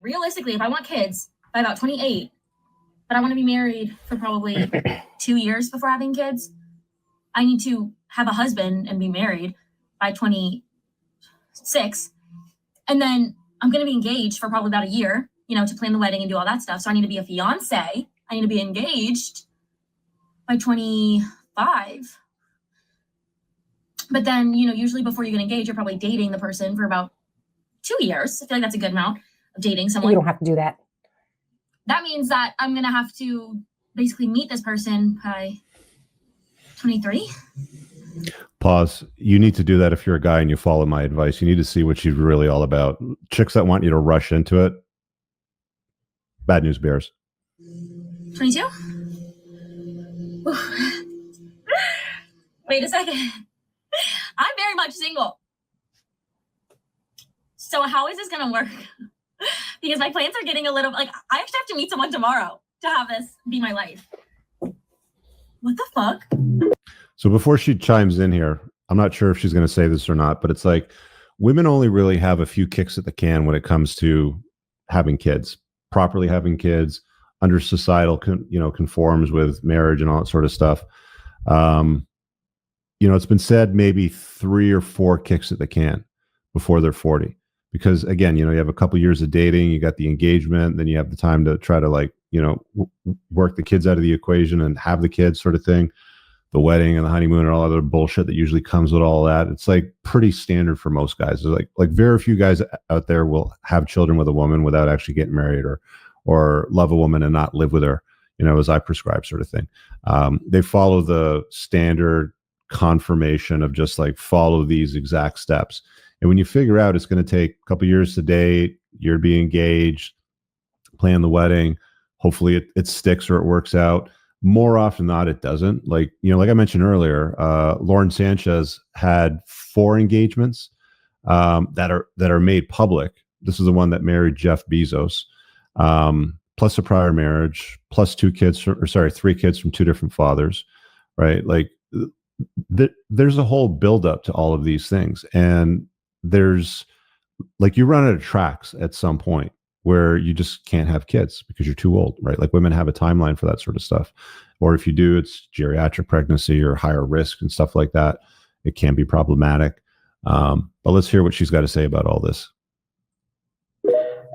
realistically, if I want kids by about 28, but I want to be married for probably 2 years before having kids, I need to have a husband and be married by 26. And then I'm going to be engaged for probably about a year, to plan the wedding and do all that stuff. So I need to be a fiance. I need to be engaged by 25. But then, usually before you get engaged, you're probably dating the person for about 2 years. I feel like that's a good amount of dating someone. You don't have to do that. That means that I'm going to have to basically meet this person by 23. Pause. You need to do that if you're a guy and you follow my advice. You need to see what she's really all about. Chicks that want you to rush into it, bad news bears. 22? Wait a second. I'm very much single. So how is this going to work? Because my plans are getting a little, I actually have to meet someone tomorrow to have this be my life. What the fuck? So before she chimes in here, I'm not sure if she's going to say this or not, but it's like women only really have a few kicks at the can when it comes to having kids, properly having kids under societal, conforms with marriage and all that sort of stuff. It's been said maybe 3 or 4 kicks at the can before they're 40. Because again, you have a couple years of dating, you got the engagement, then you have the time to try to work the kids out of the equation and have the kids sort of thing, the wedding and the honeymoon and all other bullshit that usually comes with all that. It's pretty standard for most guys. There's like very few guys out there will have children with a woman without actually getting married or love a woman and not live with her, as I prescribe sort of thing. They follow the standard confirmation of just follow these exact steps. And when you figure out it's going to take a couple years to date, year to be engaged, plan the wedding, hopefully it sticks or it works out. More often than not, it doesn't. Like I mentioned earlier, Lauren Sanchez had 4 engagements that are made public. This is the one that married Jeff Bezos, plus a prior marriage, plus 3 kids from 2 different fathers, right? There's a whole buildup to all of these things. And there's you run out of tracks at some point where you just can't have kids because you're too old, right? Women have a timeline for that sort of stuff. Or if you do, it's geriatric pregnancy or higher risk and stuff like that. It can be problematic. But let's hear what she's got to say about all this.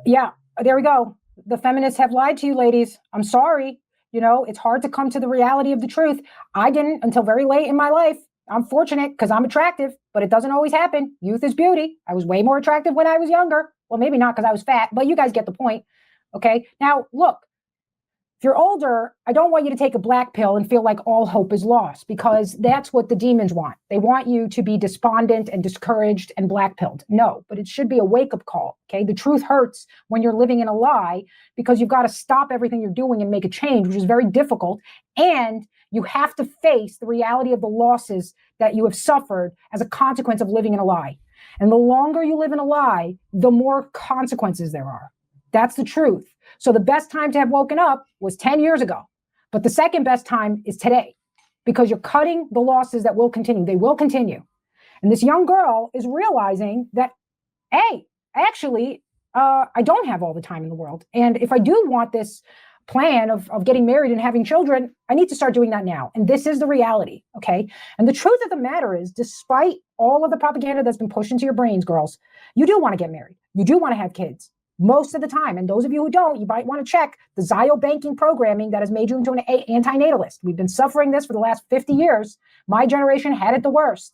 Yeah, there we go. The feminists have lied to you, ladies. I'm sorry. It's hard to come to the reality of the truth. I didn't until very late in my life. I'm fortunate because I'm attractive, but it doesn't always happen. Youth is beauty. I was way more attractive when I was younger. Well, maybe not because I was fat, but you guys get the point. Okay. Now, look, if you're older, I don't want you to take a black pill and feel like all hope is lost, because that's what the demons want. They want you to be despondent and discouraged and black-pilled. No, but it should be a wake-up call. Okay. The truth hurts when you're living in a lie, because you've got to stop everything you're doing and make a change, which is very difficult. And you have to face the reality of the losses that you have suffered as a consequence of living in a lie. And the longer you live in a lie, the more consequences there are. That's the truth. So the best time to have woken up was 10 years ago. But the second best time is today, because you're cutting the losses that will continue. They will continue. And this young girl is realizing that, hey, actually, I don't have all the time in the world. And if I do want this plan of getting married and having children, I need to start doing that now. And this is the reality, okay? And the truth of the matter is, despite all of the propaganda that's been pushed into your brains, girls, you do want to get married. You do want to have kids most of the time. And those of you who don't, you might want to check the Zio banking programming that has made you into an antinatalist. We've been suffering this for the last 50 years. My generation had it the worst.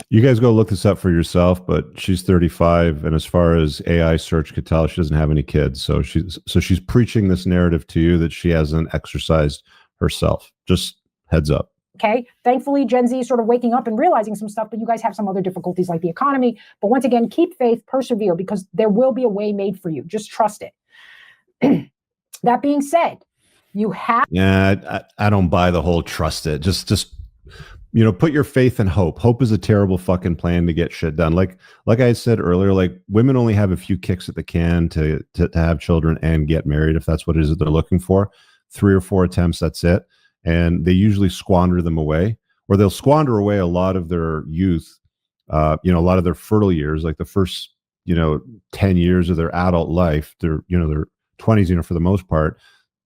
You guys go look this up for yourself, but she's 35, and as far as AI search could tell, she doesn't have any kids. So she's preaching this narrative to you that she hasn't exercised herself. Just heads up. Okay. Thankfully, Gen Z is sort of waking up and realizing some stuff, but you guys have some other difficulties like the economy. But once again, keep faith, persevere, because there will be a way made for you. Just trust it. That being said, you have. Yeah, I don't buy the whole trust it. Just put your faith in hope. Hope is a terrible fucking plan to get shit done. Like I said earlier, women only have a few kicks at the can to have children and get married, if that's what it is that they're looking for. 3 or 4 attempts, that's it. And they usually squander them away, or they'll squander away a lot of their youth, a lot of their fertile years, like the first 10 years of their adult life, their 20s, for the most part,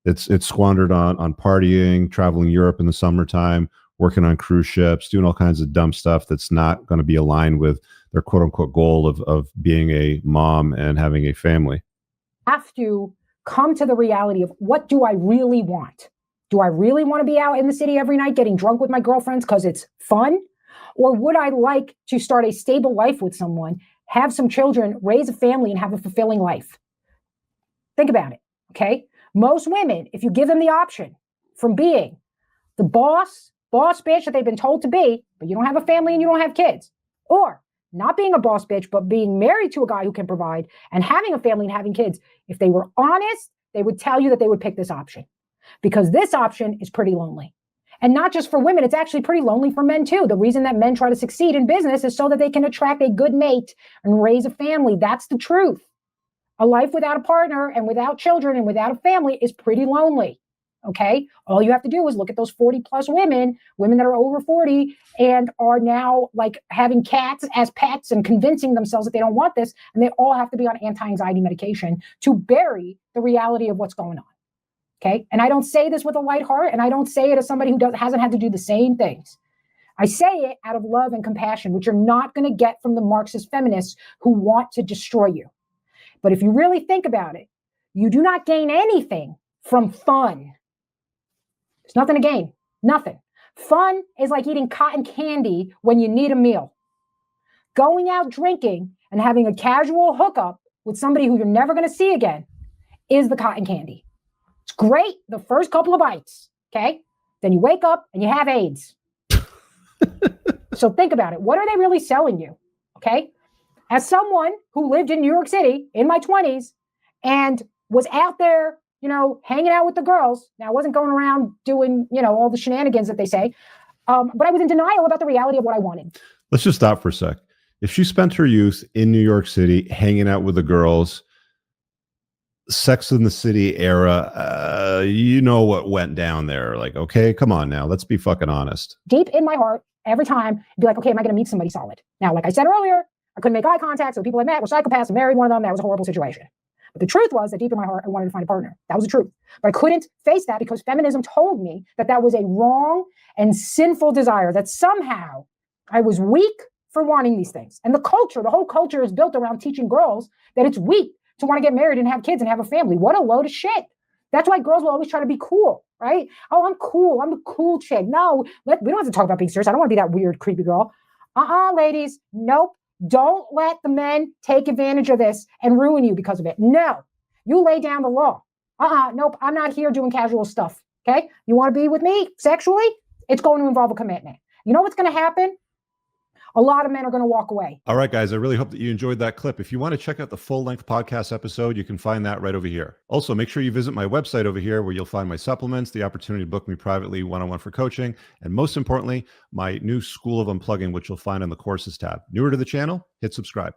it's squandered on partying, traveling Europe in the summertime, working on cruise ships, doing all kinds of dumb stuff that's not going to be aligned with their quote unquote goal of being a mom and having a family. Have to come to the reality of, what do I really want? Do I really want to be out in the city every night getting drunk with my girlfriends because it's fun? Or would I like to start a stable life with someone, have some children, raise a family, and have a fulfilling life? Think about it, okay? Most women, if you give them the option from being the boss bitch that they've been told to be, but you don't have a family and you don't have kids, or not being a boss bitch, but being married to a guy who can provide and having a family and having kids, if they were honest, they would tell you that they would pick this option, because this option is pretty lonely. And not just for women, it's actually pretty lonely for men too. The reason that men try to succeed in business is so that they can attract a good mate and raise a family. That's the truth. A life without a partner and without children and without a family is pretty lonely. Okay. All you have to do is look at those 40 plus women that are over 40 and are now like having cats as pets and convincing themselves that they don't want this. And they all have to be on anti-anxiety medication to bury the reality of what's going on. Okay. And I don't say this with a light heart, and I don't say it as somebody who hasn't had to do the same things. I say it out of love and compassion, which you're not going to get from the Marxist feminists who want to destroy you. But if you really think about it, you do not gain anything from fun. There's nothing to gain. Nothing. Fun is like eating cotton candy when you need a meal. Going out drinking and having a casual hookup with somebody who you're never going to see again is the cotton candy. It's great the first couple of bites, okay? Then you wake up and you have AIDS. So think about it. What are they really selling you, okay? As someone who lived in New York City in my 20s and was out there, hanging out with the girls. Now, I wasn't going around doing, all the shenanigans that they say, but I was in denial about the reality of what I wanted. Let's just stop for a sec. If she spent her youth in New York City, hanging out with the girls, Sex in the City era, what went down there. Like, okay, come on now. Let's be fucking honest. Deep in my heart, every time, I'd be like, okay, am I going to meet somebody solid? Now, like I said earlier, I couldn't make eye contact. So the people I met were psychopaths. I married one of them. That was a horrible situation. But the truth was that deep in my heart, I wanted to find a partner. That was the truth. But I couldn't face that because feminism told me that that was a wrong and sinful desire, that somehow I was weak for wanting these things. And the whole culture is built around teaching girls that it's weak to want to get married and have kids and have a family. What a load of shit. That's why girls will always try to be cool, right? Oh, I'm cool. I'm a cool chick. No, we don't have to talk about being serious. I don't want to be that weird, creepy girl. Ladies. Nope. Don't let the men take advantage of this and ruin you because of it. No, you lay down the law. Nope. I'm not here doing casual stuff. Okay. You want to be with me sexually? It's going to involve a commitment. You know what's going to happen? A lot of men are going to walk away. All right, guys. I really hope that you enjoyed that clip. If you want to check out the full-length podcast episode, you can find that right over here. Also, make sure you visit my website over here where you'll find my supplements, the opportunity to book me privately one-on-one for coaching, and most importantly, my new School of Unplugging, which you'll find on the courses tab. Newer to the channel, hit subscribe.